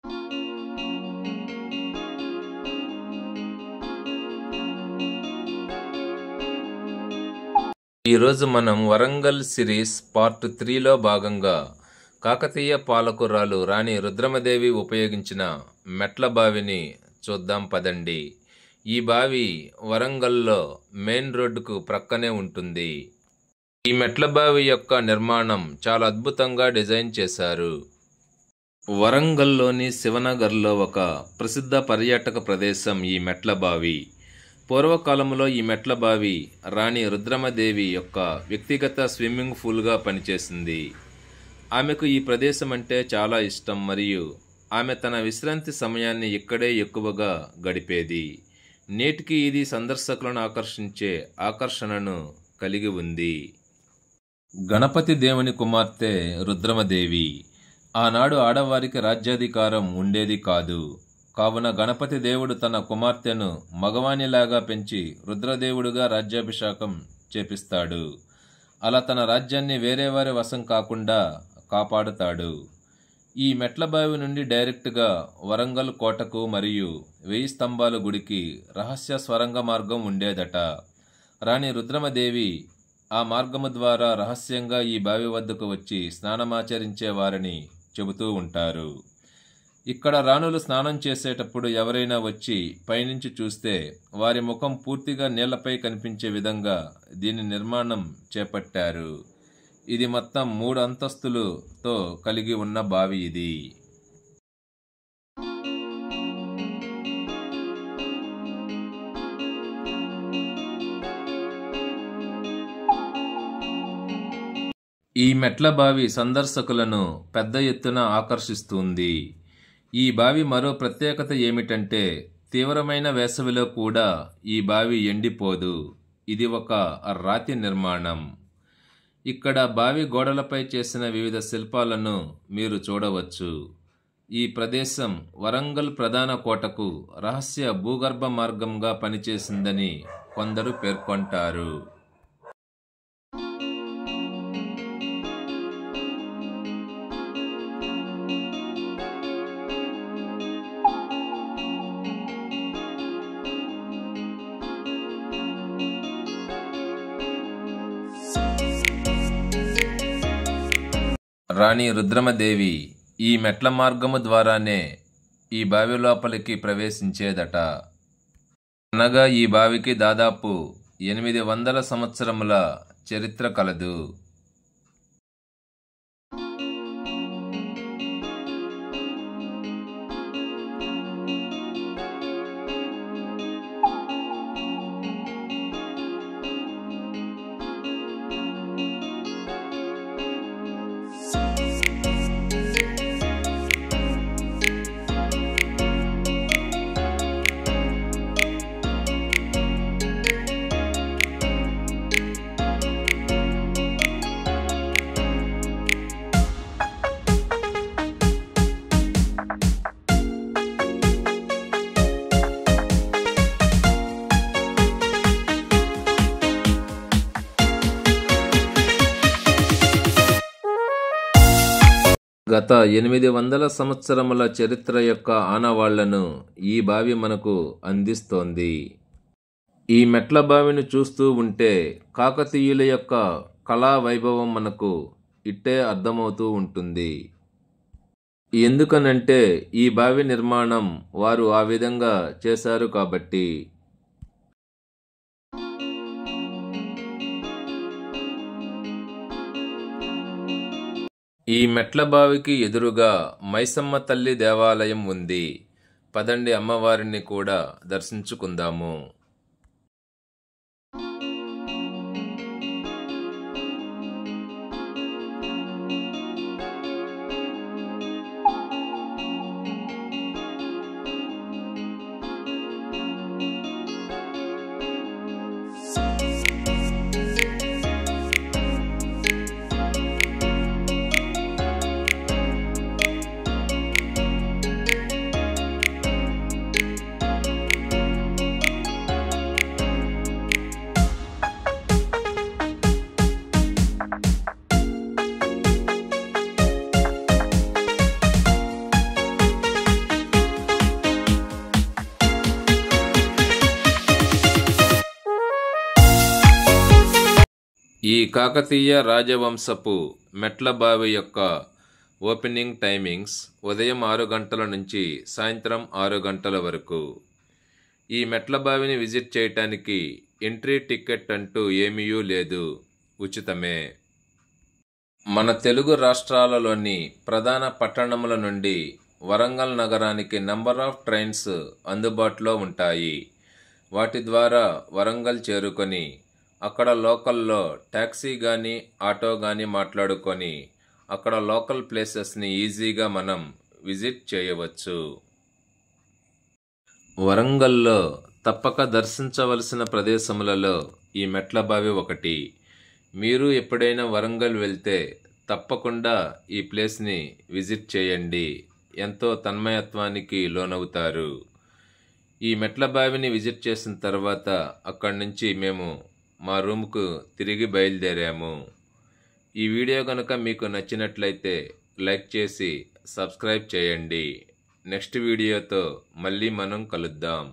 ఈరోజు మనం Warangal series part 3లో భాగంగా కాకతీయ పాలకురాలు రాణి రుద్రమదేవి ఉపయోగించిన మెట్ల బావిని చూద్దాం పదండి. ఈ బావి వరంగల్లో మెయిన్ రోడ్డుకు ప్రక్కనే ఉంటుంది. ఈ మెట్ల బావి యొక్క నిర్మాణం చాలా అద్భుతంగా డిజైన్ చేశారు. వరంగల్లోని శివనగర్లో ఒక ప్రసిద్ధ పర్యాటక ప్రదేశం ఈ మెట్ల బావి. పూర్వకాలంలో ఈ మెట్ల బావి రాణి రుద్రమదేవి యొక్క వ్యక్తిగత స్విమ్మింగ్ పూల్గా పనిచేసింది. ఆమెకు ఈ ప్రదేశం అంటే చాలా ఇష్టం మరియు ఆమె తన విశ్రాంతి సమయాన్ని ఇక్కడే ఎక్కువగా గడిపేది. నేటికి ఇది సందర్శకులను ఆకర్షించే ఆకర్షణను కలిగి ఉంది. గణపతి దేవుని కుమార్తె రుద్రమదేవి. ఆనాడు ఆడవారికి రాజ్యాధికారం ఉండేది కాదు. కావున గణపతి దేవుడు తన కుమార్తెను మగవానిలాగా పెంచి రుద్రదేవుడుగా రాజ్యాభిషేకం చేపిస్తాడు. అలా తన రాజ్యాన్ని వేరే వారి వశం కాకుండా కాపాడుతాడు. ఈ మెట్ల బావి నుండి డైరెక్ట్గా వరంగల్ కోటకు మరియు 1000 స్తంభాల గుడికి రహస్య స్వరంగ మార్గం ఉండేదట. రాణి రుద్రమదేవి ఆ మార్గము ద్వారా రహస్యంగా ఈ బావి వద్దకు వచ్చి స్నానమాచరించేవారని చెబుతూ ఉంటారు. ఇక్కడ రాణులు స్నానం చేసేటప్పుడు ఎవరైనా వచ్చి పైనుంచి చూస్తే వారి ముఖం పూర్తిగా నీళ్లపై కనిపించే విధంగా దీని నిర్మాణం చేపట్టారు. ఇది మొత్తం 3 అంతస్తులతో కలిగి ఉన్న బావి ఇది. ఈ మెట్ల బావి సందర్శకులను పెద్ద ఎత్తున ఆకర్షిస్తుంది. ఈ బావి మరో ప్రత్యేకత ఏమిటంటే తీవ్రమైన వేసవిలో కూడా ఈ బావి ఎండిపోదు. ఇది ఒక రాతి నిర్మాణం. ఇక్కడ బావి గోడలపై చేసిన వివిధ శిల్పాలను మీరు చూడవచ్చు. ఈ ప్రదేశం వరంగల్ ప్రధాన కోటకు రహస్య భూగర్భ మార్గంగా పనిచేసిందని కొందరు పేర్కొంటారు. రాణి రుద్రమదేవి ఈ మెట్ల మార్గము ద్వారానే ఈ బావి లోపలికి ప్రవేశించేదట. అనగా ఈ బావికి దాదాపు 800 సంవత్సరముల చరిత్ర కలదు. గత 800 సంవత్సరముల చరిత్ర యొక్క ఆనవాళ్లను ఈ బావి మనకు అందిస్తోంది. ఈ మెట్ల బావిని చూస్తూ ఉంటే కాకతీయుల యొక్క కళా వైభవం మనకు ఇట్టే అర్థమవుతూ ఉంటుంది. ఎందుకనంటే ఈ బావి నిర్మాణం వారు ఆ విధంగా చేశారు కాబట్టి. ఈ మెట్ల బావికి ఎదురుగా మైసమ్మ తల్లి దేవాలయం ఉంది. పదండి అమ్మవారిని కూడా దర్శించుకుందాము. ఈ కాకతీయ రాజవంశపు మెట్ల బావి యొక్క ఓపెనింగ్ టైమింగ్స్ ఉదయం 6 గంటల నుంచి సాయంత్రం 6 గంటల వరకు. ఈ మెట్ల బావిని విజిట్ చేయటానికి ఎంట్రీ టికెట్ అంటూ ఏమీ లేదు, ఉచితమే. మన తెలుగు రాష్ట్రాలలోని ప్రధాన పట్టణముల నుండి వరంగల్ నగరానికి నంబర్ ఆఫ్ ట్రైన్స్ అందుబాటులో ఉంటాయి. వాటి ద్వారా వరంగల్ చేరుకొని అక్కడ లోకల్లో ట్యాక్సీ కానీ ఆటో కానీ మాట్లాడుకొని అక్కడ లోకల్ ప్లేసెస్ని ఈజీగా మనం విజిట్ చేయవచ్చు. వరంగల్లో తప్పక దర్శించవలసిన ప్రదేశములలో ఈ మెట్ల బావి ఒకటి. మీరు ఎప్పుడైనా వరంగల్ వెళ్తే తప్పకుండా ఈ ప్లేస్ని విజిట్ చేయండి, ఎంతో తన్మయత్వానికి లోనవుతారు. ఈ మెట్ల బావిని విజిట్ చేసిన తర్వాత అక్కడి నుంచి మేము మా రూమ్కు తిరిగి బయలుదేరాము. ఈ వీడియో కనుక మీకు నచ్చినట్లయితే లైక్ చేసి సబ్స్క్రైబ్ చేయండి. నెక్స్ట్ వీడియోతో మళ్ళీ మనం కలుద్దాం.